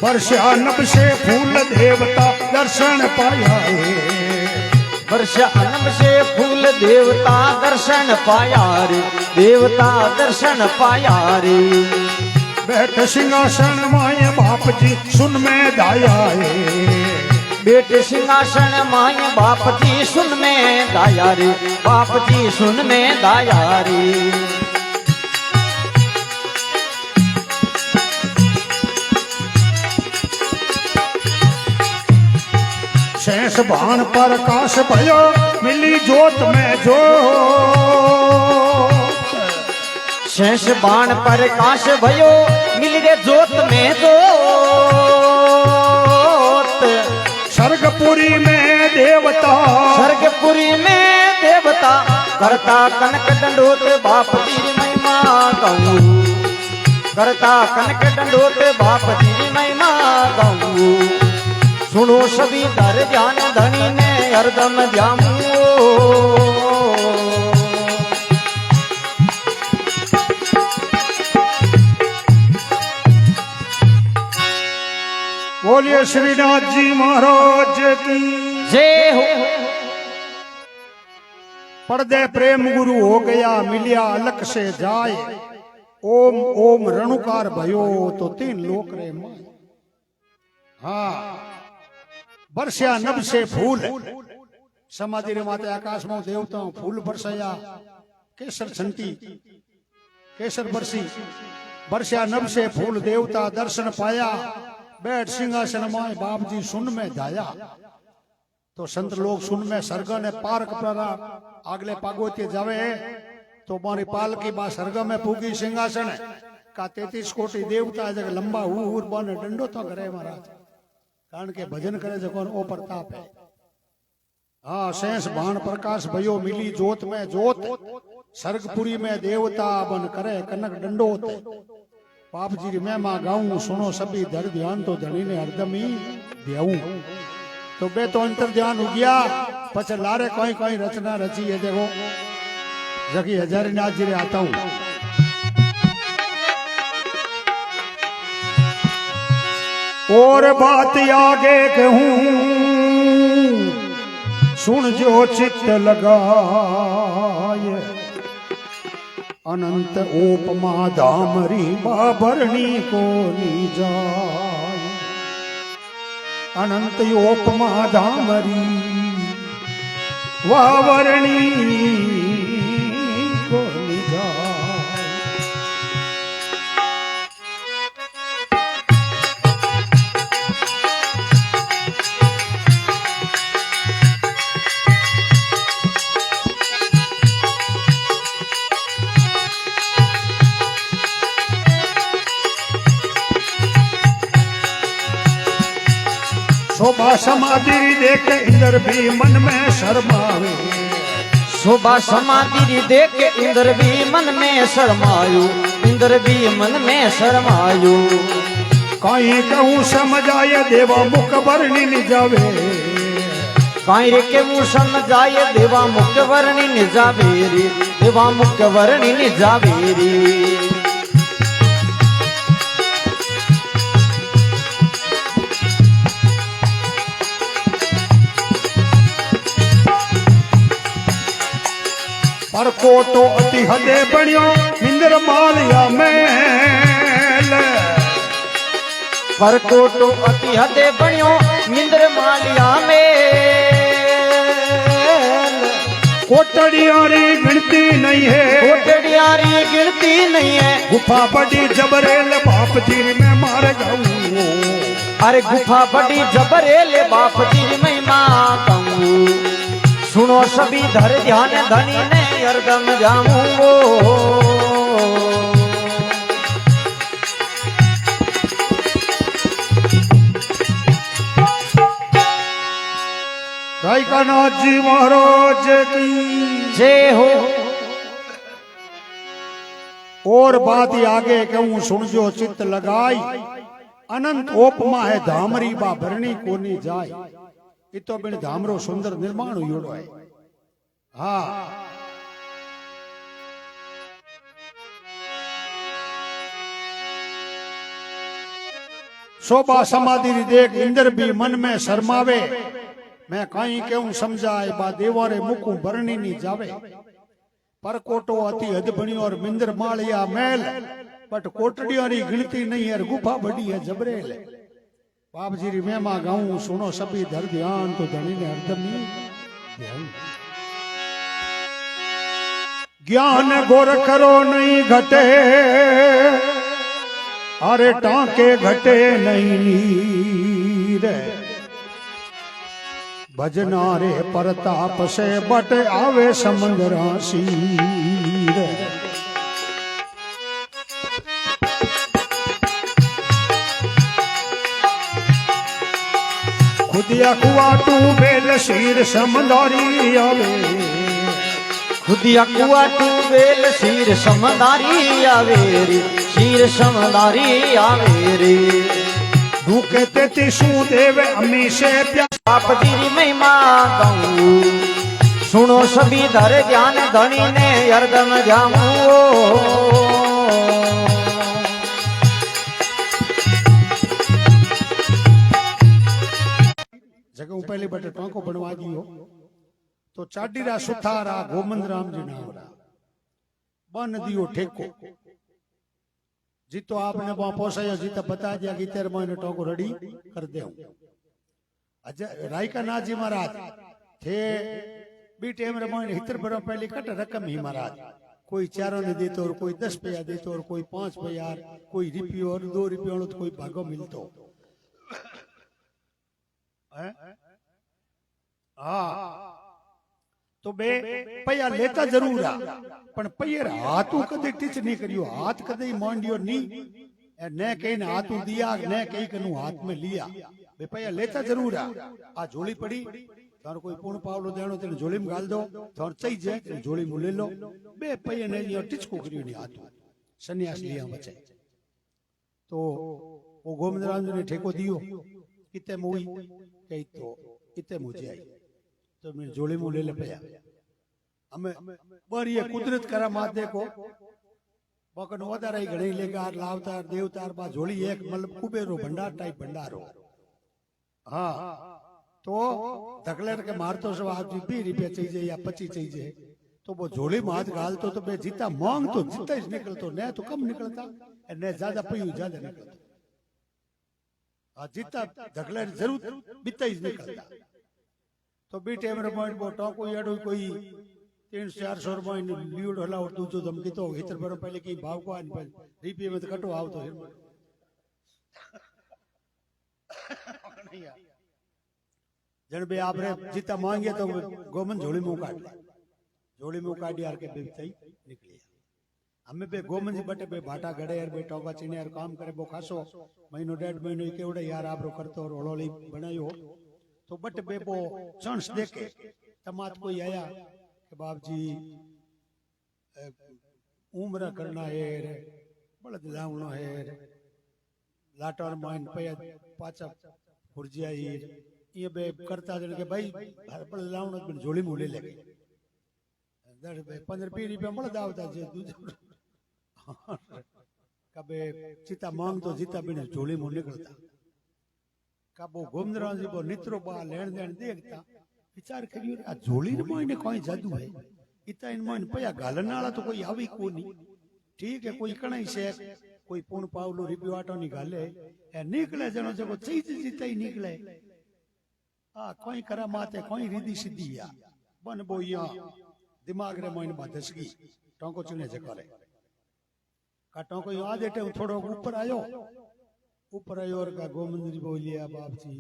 वर्षा नभ से फूल देवता दर्शन पाया है वर्ष अनब से फूल देवता दर्शन पाया रे देवता दर्शन पाया रे बैठ सिंहासन माय बाप जी सुन में दाया है बेटे सिंहासन माय बाप जी सुन में दाया रे बाप जी सुन में दाया रे शेष भान पर काश भयो मिली जोत में जो शेष बाण पर काश भयो मिल रे जोत में जोत स्वर्गपुरी में देवता स्वर्गपुरी में देवता करता कनक दंडोत बाप जी महिमा गाऊं करता कनक दंडोत बाप जी महिमा गाऊं सुनो सभी दर ध्यान धनी ने हरदम ध्यामो बोलिए श्रीनाथ जी महाराज की जय हो पर्दे प्रेम गुरु हो गया मिलिया अलग से जाए ओम ओम रणुकार भयो तो तीन लोक रे माय हाँ वर्षा नभ से फूल समाधि रे माते आकाश में देवता फूल बरसाया केसर छंटी केसर बरसी वर्षा नभ से फूल देवता दर्शन पाया बैठ सिंहासन माय बाप जी सुन में जाया तो संत लोग सुन में सर्ग ने पार्क पर आगले पागोते जावे तो मारी पाल की बा सर्ग में पूगी सिंहासन का 33 कोटि देवता जग लंबा हूर बने डंडो तो करे महाराज कारण के भजन करे जको ओ प्रताप है हाँ शेष बाण प्रकाश भयो मिली जोत में जोत सर्गपुरी में देवता बन करे कनक डंडोत बाप जी री मैं गाऊं सुनो सभी धर ध्यान तो धनी ने हरदम ही देऊ तो बे तो अंतर ध्यान हो गया पछ लारे कोई कोई रचना रची है देखो जकी हजारीनाथ जी रे आता हूं और बात आगे कहूं सुन जो चित्त लगाए अनंत उपमा धामरी बाबरणी को नी जाए अनंत उपमा धामरी वावरणी को नी जाए शोभा समाधि देख इंद्र भी मन में शर्मावे शोभा समाधि देख इंद्र भी मन में शर्मायो इंद्र भी मन में शर्मायो कहीं कहूँ समझ आए देवा मुख वर्णी नि जावे कहीं रे के मुँह समझाए देवा मुख वर्णी नि जावे रे देवा मुख वर्णी नि जावे रे पर को तो अति हदे बणियो इंद्र मालिया मेल पर को तो अति हदे बणियो इंद्र मालिया में कोटड़ियारी गिनती नहीं है कोटड़ियारी गिनती नहीं है गुफा बड़ी जबरेल बाप जी में मार गाऊं अरे गुफा बड़ी जबरेल बाप जी में मां गाऊं सुनो सभी धर ध्यान धनी ने हरदम जाऊंगो रायकानाथ जी महाराज की जय हो और बात ही आगे कहूं सुन जो चित्त लगाई अनंत ओपमा है धामरी बा भरणी कोनी जाय ये तो बिन धामरो सुंदर निर्माण हुयो है हाँ शोभा समाधि री देख इंद्र भी मन में शर्मावे मैं कहीं केऊं समझाए बा देवारे मुकू भरणी नी जावे परकोटो अति हद बणी और मिंदर मालिया मैल बट कोटड़ियों री गिनती नहीं है गुफा बड़ी है जबरेल बाप जी री मेमा गाऊं सुनो सभी धर ध्यान तो धनी ने हरदम नहीं ध्यान ज्ञान गोर करो नहीं घटे अरे टांके घटे नहीं नीर भजना रे परताप से बट आवे समंदरा सीर खुदिया कुआ टू बेल शीर समंदारी आवे खुदिया कुआ टूबेल शीर समदारी आवे रे शीर समदारी आवे रे भूखे तेती सू देव अमी से प्यास बाप जी री महिमा गाऊं सुनो सभी धर ध्यान धनी ने हरदम जाऊं जगह पहले बटे टांको बनवा दियो तो चाडीरा सुथारा गोमंद राम जी नावरा बन दियो ठेको जीतो आपने वहां पहुंचाया जीता बता दिया कि तेरे महीने टांको रेडी कर दे रायका नाथ जी महाराज थे बी टाइम रे महीने हितर बरो पहले कट रकम ही महाराज कोई चारों ने देतो और कोई 10 पैया देतो और कोई 5 पैया कोई रुपयो और 2 रुपयो तो कोई भागो मिलतो हाँ तो बे पया लेता जरूर आ पण पयर हाथू कदे टीच नहीं करियो हाथ कदे मांडियो नी ने कहीं ने हाथू दिया ने कहीं कनु हाथ में लिया बे पया लेता जरूर आ झोली पड़ी तार कोई पूर्ण पावलो देनो तेने झोली में गाल दो तार चई जाए तेने झोली में ले लो बे पया ने यो टीचको करियो नी हाथू सन्यास लिया बचे तो वो गोविंद राम जी ने ठेको दियो किते मोई कही तो किते मुझे आई तो मैं जोड़ी में ले पया हमें बड़ी ये कुदरत करा मात देखो बकन वधारे घणी लेगार लावतार देवतार बा जोड़ी एक मतलब कुबेरो भंडार टाइप भंडारो हाँ तो धकलेर के मारतो सब आप 20 रुपया चाहिए या 25 चाहिए तो वो झोली में हाथ गालतो तो बे जीता मांग तो जीता ही निकलतो ने तो कम निकलता ने ज्यादा पयू ज्यादा निकलता जीता धकलेर जरूर बीता ही निकलता तो बी टाइम रे पॉइंट बो टाको याडो कोई 300-400 रुपया लीड हला और दूजो दम की तो हितर बरो पहले की भाव को आनी रुपये में तो कटो आवतो जन बे आपरे जीता मांगे तो गोमन झोली में काट झोली में काट यार के बे सही निकली हमें बे गोमन जी बटे बे भाटा गड़े यार बे टोका चीने यार काम करे बो खासो महीनो 1.5 महीनो केवड़े यार आपरो करतो और ओलोली बनायो तो बट बेबो चांस देके तमात कोई आया कि बाप जी उम्र करना है बड़द लावनो है लाटोर माइन पया पाचा फुरजिया ये बे करता जन के भाई बड़द लावनो बन झोली में ले ले 15-20 रुपया बड़द आवता जे कबे चिता मांग तो जीता बिन झोली में निकलता काबो गोमदराम जी को नित्रो बा लेन देन देखता विचार करियो आ झोली रे मोने कोई जादू है इता इन मोन पया गालन वाला तो कोई आवी कोनी ठीक है कोई कणाई से कोई पूर्ण पावलो रिपयो आटो नी गाले ए निकले जनो जको चीज जीता ही निकले आ कोई करा माते कोई रिदी सीधी या बन बोया दिमाग रे मोन बादसगी टोंको चने जकोले का टोंको आ देटे थोड़ो ऊपर आयो ऊपर आयो और का गोमंद जी बोलिया बाप जी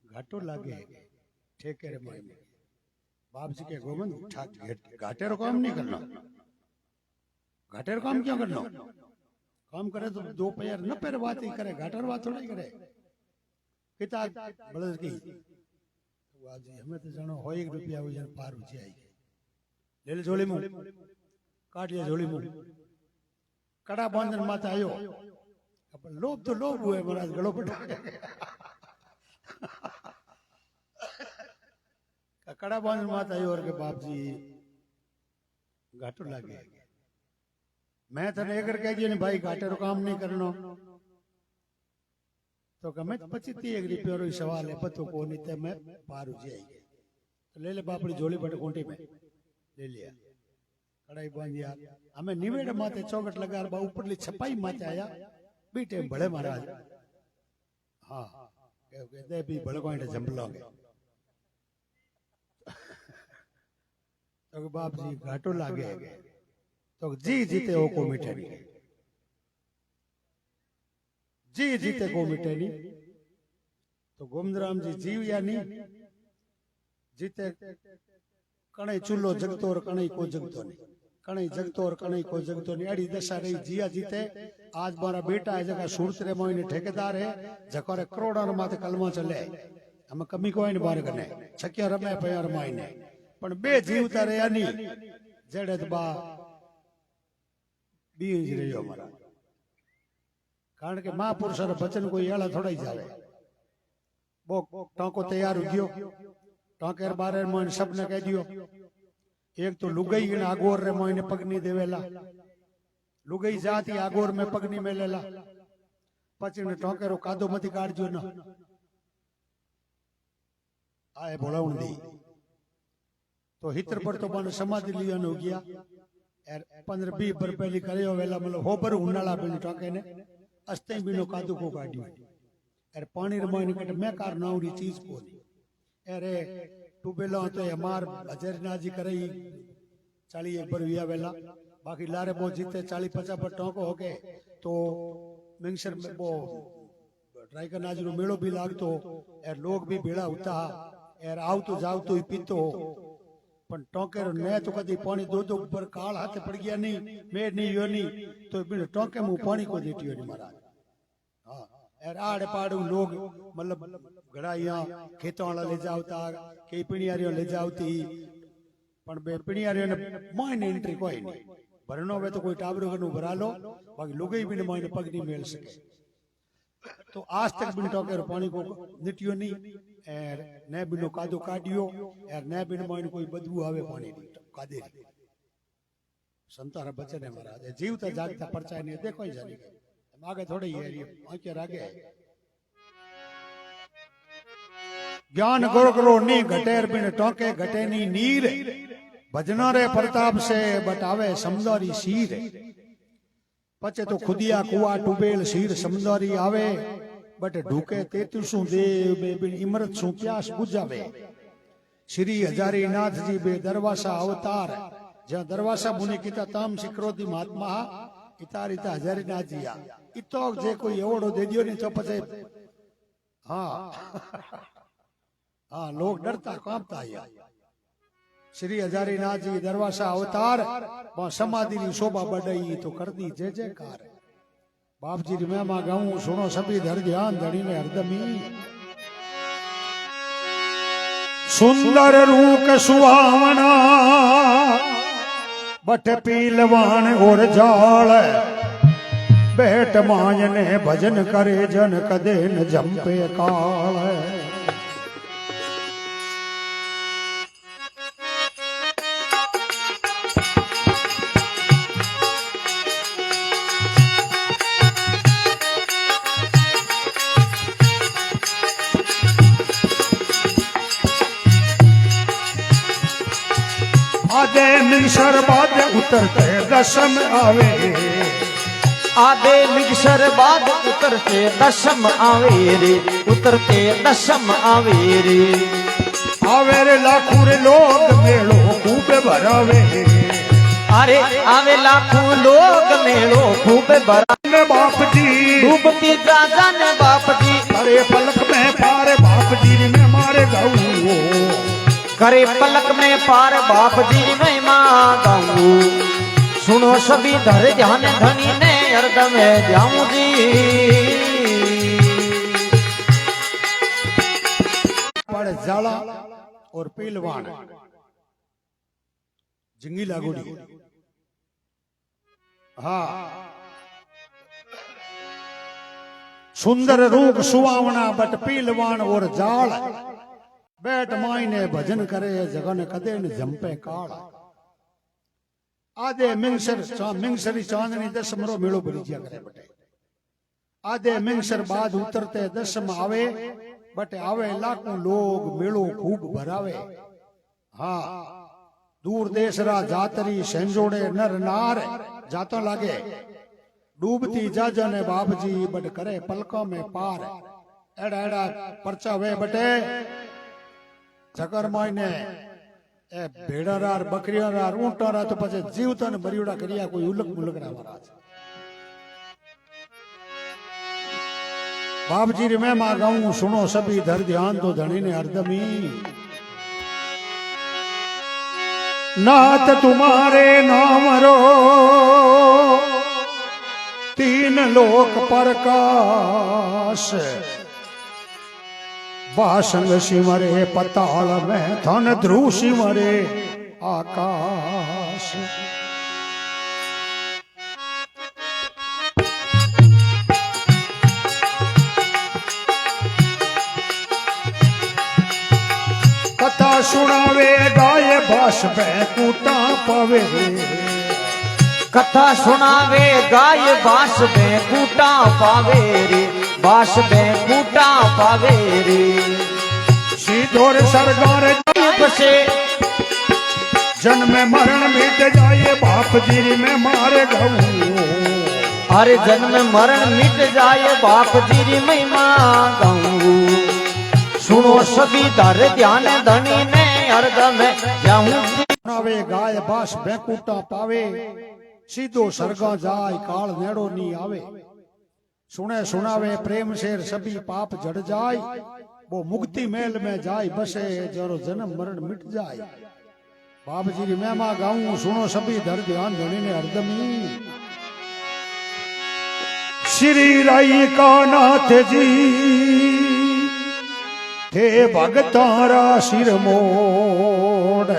घाटो लागे ठेके रे माई बाप जी के गोमंद घाटे रो काम नहीं करना घाटे रो काम क्यों करना काम करे तो 2 पैर न पैर बात ही करे घाटर बात थोड़ी करे किता बलद की वाजी हमें तो जानो हो 1 रुपया हो जन पार हो जाए ले ले झोली में काट लिया झोली में कड़ा बांधन माता आयो लोभ तो लोभ हुए महाराज गलो पटा कड़ा बांधन माता आयो और के बाप जी घाटो लागे मैं तने अगर कह दिया भाई घाटे रो काम नहीं करनो तो कि मैं 25-30 रुपये रो सवाल है पतो को नहीं ते मैं पारू जाई तो ले ले बापड़ी झोली बट कोंटी में ले लिया कड़ाई बांध यार हमें निवेड़ माते चौकट लगा बा ऊपरली छपाई माते आया बीटे बड़े महाराज हाँ दे भी बड़े कोई जंबलोगे तो बाप जी घाटो लागे तो जी जीते हो को मिटे नहीं जी जीते को मिटे नहीं तो गोमदराम जी जीव या नहीं जीते कणई चूल्हो जगतो और कणई को जगतो नहीं कणई जगतो और कणई को जगतो नहीं अड़ी दशा रही जिया जीते आज मारा बेटा है जगह सूरतरे मोइने ठेकेदार है जकोरे करोड़ों माथे कलमा चले हम कमी कोई नहीं बार करने छक्या रमे पयार माइने पण बे जीवता रह्या नहीं जड़े बा बीज रह्यो मारा कारण के महापुरुष बचन कोई एला थोड़ा ही जावे बो टाको तैयार हो गयो टाकेर बारे मोइन सबने कह दियो एक तो लुगई ने आगोर रे मोइने पगनी देवेला लुगई जाती आगोर में पगनी मेलेला पछी ने टाकेरो कादो मती काढजो न आए बोलावण दी तो हितर पर तो मन समाधि लिया हो गया 15-20 बर पहली करे वेला मतलब हो पर उन्नाला बेली टाके ने अस्ते बिनो कादू को काढियो अरे पानी रे मोइन कट मैं कार नाउरी चीज को नहीं अरे टूबेलो तो हमार हजरना जी करई 40 पर विया वेला बाकी लारे बो जीते 40-50 पर टोको हो गए तो मिंगसर में वो ड्राइकर नाज रो मेलो भी लागतो एर लोग भी भेड़ा होता एर आवतो जावतो ही पीतो पण टोकेरो ने तो कदी पानी दो ऊपर काल हाथे पड़ गया नहीं मैं नहीं यो नहीं तो बिन टोके मु पानी को देटियो नहीं महाराज हां एर आड़े पाड़ू लोग मतलब घड़ाइया खेतों वाला ले जावता के पिणियारियो ले जावती पण बे पिणियारियो ने मायने एंट्री कोई नहीं भरनो वे तो कोई टाबरो कनु भरा लो बाकी लोगई बिन मायने पग नहीं मेल सके तो आज तक बिन टोकेरो पानी को निटियो नहीं एर ने बिनो कादो काढियो एर ने बिन मायने कोई बदबू आवे पानी नी कादे संतारा बचन है महाराज जीवता जागता परचाय नहीं देखो ही जानी आगे थोड़ी है आके आगे ज्ञान गुरुकुलो नी घटेर बिन टोके घटे नी नीर भजना रे प्रताप से बटावे समदारी सीर पचे तो खुदिया कुआ टूबेल सीर समदारी आवे बट ढूके 33 देव बे बिन इमरत सु प्यास बुझावे श्री हजारी नाथ जी बे दरवासा अवतार जहाँ दरवासा मुनि किता ताम सिक्रोधी महात्मा इतार इता हजारी नाथ जी इतो जे कोई एवोडो दे दियो नहीं तो पचे हाँ हाँ लोग डरता कांपता या श्री हजारी नाथ जी दरवासा अवतार वहां समाधि की शोभा बढ़ाई तो कर दी जय जयकार बाप जी री मैं गाऊं सुनो सभी धर ध्यान धड़ी ने हरदमी सुंदर रूप सुहावना बट पीलवान और जाल बैठ मायने भजन करे जन कदे न जंपे काल आदे मिक्सर बाद उतरते दशम आवे आधे मिक्सर बाद उतरते दशम आवे रे उतरते दशम आवे रे आवे रे लाखों रे लोग मेलो खूब भरावे अरे आवे लाखों लोग मेलो खूब भरावे बाप जी डूबती राजा ने बाप जी अरे पलक में पारे बाप जी ने मारे गाऊ करे पलक में पार बाप जी महिमा गाऊं सुनो सभी धर ध्यान धनी ने अर्ध में जाऊं जी पड़ जाला और पीलवान जिंगीला गुड़ी हाँ सुंदर रूप सुहावना बट पीलवान और जाल बैठ मायने भजन करे जगन कदे न जंपे काल आदे मिंगसरी चांदनी दसमरो मेलो बलिजिया करे बटे आधे मिंगसर बाद उतरते दसम आवे बटे आवे लाखों लोग मेड़ो खूब भरावे। हाँ दूर देश रा जातरी संजोड़े नर नार जाता लागे डूबती जाजा ने बाबजी बट करे पलकों में पार। एड़ा एड़ा परचा वे बटे जकर मायने ए भेड़ा रार बकरिया रार ऊंटा रा तो पछे जीवता ने मरियोड़ा करिया कोई उलक मुलक ना महाराज। बाबजी रे मैं मां गाऊं सुनो सभी धर ध्यान तो धनी ने हरदमी। नाथ तुम्हारे नाम रो तीन लोक प्रकाश। बासंग सिमरे पताल में धन ध्रुव सिमरे आकाश। कथा सुनावे गाय बास बैकुटा पावे। कथा सुनावे गाय बास में कूटा पावे रे, बास में कूटा पावे रे। सीधोर सरगार बसे जन्म मरण मिट जाए बाप जी में मारे गऊ। अरे जन्म मरण मिट जाए बाप जी महिमा गाऊं। सुनो सभी धर ध्यान धनी ने अर्ध में जाऊं। सुनावे गाय बास बैकुटा पावे सीधो सरगा जाय काल नेड़ो नी आवे। सुने सुनावे प्रेम शेर सभी पाप जड़ जाय वो मुक्ति मेल में जाय बसे जरो जन्म मरण मिट जाय। बाबजी री महिमा गाऊं सुनो सभी धर ध्यान धनी ने हरदमी। श्री राई का नाथ जी थे भगतारा सिर मोड़।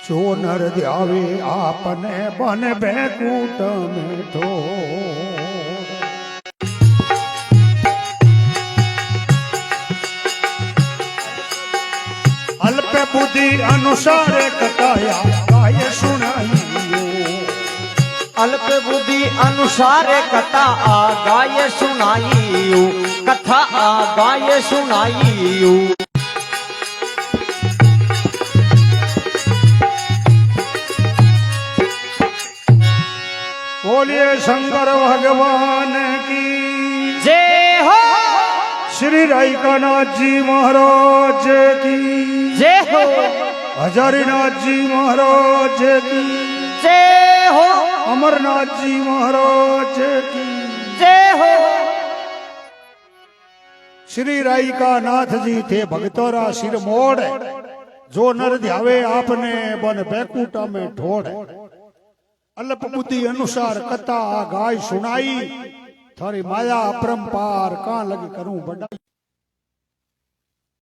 जो नर ध्यावे आपने बन बैकुट में ठोर। अल्प बुद्धि अनुसार कथाया गाय सुनाइयो। अल्प बुद्धि अनुसार कथा गाय सुनाइयो, कथा गाय सुनाइयो। बोलिए शंकर भगवान की जय हो। श्री राइकानाथ जी महाराज की जय हो। हजारीनाथ जी महाराज की जय हो। अमरनाथ जी महाराज की जय हो। श्री राइकानाथ जी थे भगतोरा सिर मोड़। जो नर ध्यावे आपने बन बैकुटा में ठोड़। अल्प बुद्धि अनुसार कथा गाय सुनाई थारी माया अपरंपार कहां लगी करूं बड़ाई।